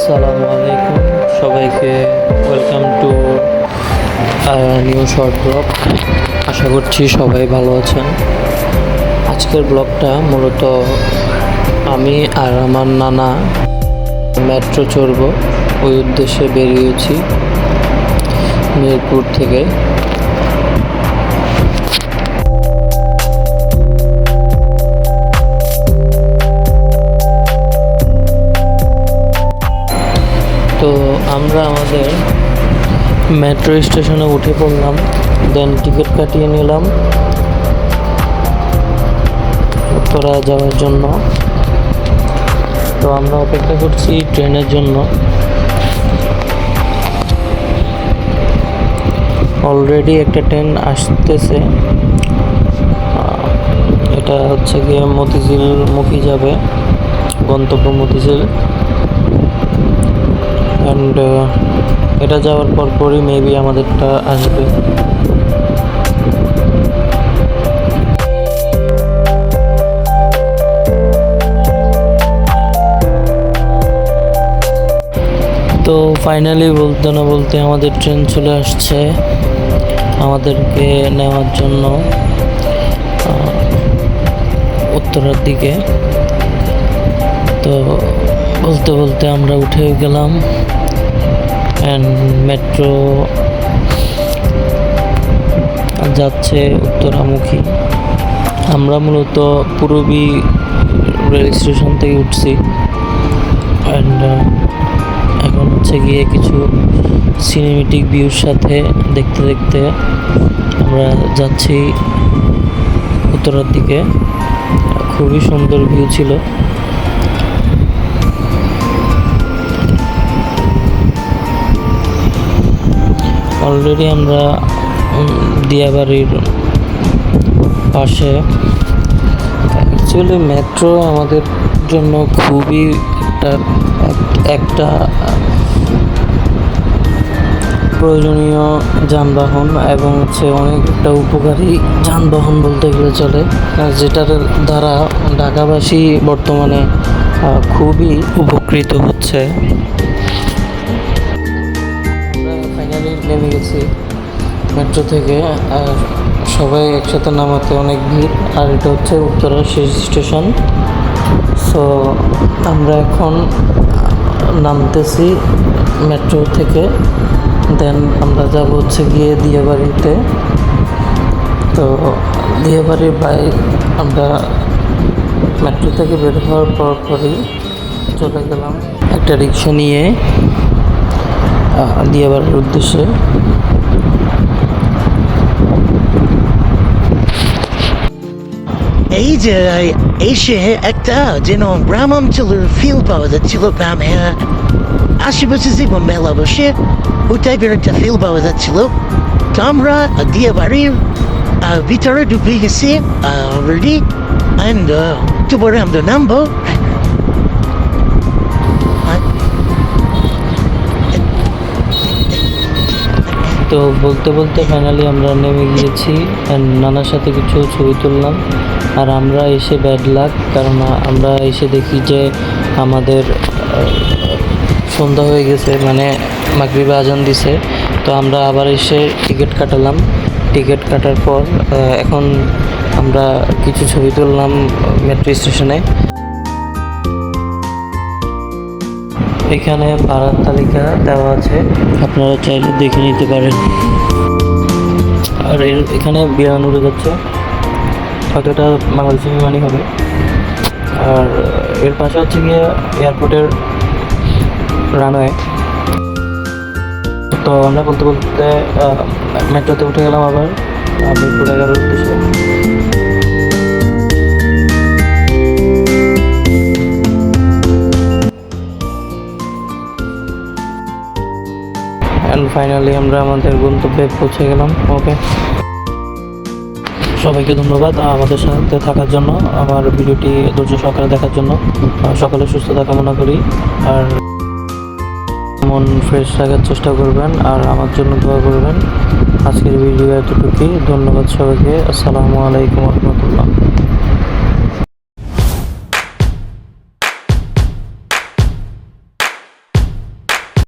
আসসালামু আলাইকুম সবাইকে, welcome to new short blog. আশা করছি সবাই ভালো আছেন। আজকের ব্লগটা মূলত আমি আর আমার নানা মেট্রো চড়ব ওই উদ্দেশ্যে বেরিয়েছি মিরপুর থেকে। তো আমরা আমাদের মেট্রো স্টেশনে উঠে পড়লাম, দেন টিকিট কাটিয়ে নিলাম উত্তরা যাওয়ার জন্য। তো আমরা অপেক্ষা করছি ট্রেনের জন্য। অলরেডি একটা ট্রেন আসতেছে, এটা হচ্ছে গিয়ে মতিঝিল মুখী যাবে, গন্তব্য মতিঝিল। অ্যান্ড এটা যাওয়ার পরই মেবি আমাদেরটা আসবে। তো ফাইনালি বলতে না বলতে আমাদের ট্রেন চলে আসছে আমাদেরকে নেওয়ার জন্য উত্তরার দিকে। তো বলতে বলতে আমরা উঠে গেলাম অ্যান্ড মেট্রো যাচ্ছে উত্তরামুখী। আমরা মূলত পূরবী রেল স্টেশন থেকে উঠছি অ্যান্ড এখন হচ্ছে গিয়ে কিছু সিনেমেটিক ভিউর সাথে দেখতে দেখতে আমরা যাচ্ছি উত্তরার দিকে। খুবই সুন্দর ভিউ ছিল। অলরেডি আমরা দিয়াবাড়ির পাশে। অ্যাকচুয়ালি মেট্রো আমাদের জন্য খুবই একটা প্রয়োজনীয় যানবাহন এবং হচ্ছে অনেকটা উপকারী যানবাহন বলতে গেলে চলে, যেটার দ্বারা ঢাকাবাসী বর্তমানে খুবই উপকৃত হচ্ছে। ফাইনালি নেমে গেছি মেট্রো থেকে, আর সবাই একসাথে নামাতে অনেক ভিড়। আর এটা হচ্ছে উত্তরা শেষ স্টেশন। সো আমরা এখন নামতেছি মেট্রো থেকে, দেন আমরা যাব হচ্ছে গিয়ে দিয়াবাড়িতে। তো দিয়াবাড়ির বাইরে আমরা মেট্রো থেকে বের হওয়ার পরই চলে গেলাম একটা রিক্সা নিয়ে দিয়াবাড়ির উদ্দেশ্যে। এই যে এসে একটা যেন গ্রাম অঞ্চলের ফিল পাওয়া যাচ্ছিল। গ্রামে আশেপাশে জীবন মেলা বসে ওই টাইপের একটা ফিল পাওয়া যাচ্ছিল। তো আমরা দিয়ে বাড়ির ভিতরে ঢুকে গেছি অলরেডি, অ্যান্ড একটু পরে আমরা নামবো। তো বলতে বলতে ফাইনালি আমরা নেমে গিয়েছি অ্যান্ড নানার সাথে কিছু ছবি তুললাম। আর আমরা এসে ব্যাড লাক, কারণ আমরা এসে দেখি যে আমাদের সন্ধ্যা হয়ে গেছে, মানে মাগরিবে আজান দিছে। তো আমরা আবার এসে টিকিট কাটালাম। টিকিট কাটার পর এখন আমরা কিছু ছবি তুললাম মেট্রো স্টেশনে। এখানে ভাড়ার তালিকা দেওয়া আছে, আপনারা চাইলে দেখে নিতে পারেন। আর এখানে বিমান উড়ে যাচ্ছে, হয়তো এটা বাংলাদেশি বিমানই হবে। আর এর পাশে হচ্ছে গিয়ে এয়ারপোর্টের রানওয়ে। তো আমরা বলতে বলতে মেট্রোতে উঠে গেলাম আবার মিরপুর 11 উদ্দেশ্যে। অ্যান্ড ফাইনালি আমরা আমাদের গন্তব্যে পৌঁছে গেলাম। ওকে, সবাইকে ধন্যবাদ আমাদের সাথে থাকার জন্য, আমার ভিডিওটি ধৈর্য সহকারে দেখার জন্য। সকলে সুস্থতা কামনা করি, আর মন ফ্রেশ রাখার চেষ্টা করবেন, আর আমার জন্য দোয়া করবেন। আজকের ভিডিও এতটুকুই। ধন্যবাদ সবাইকে। আসসালামু আলাইকুম রহমতুল্লাহ।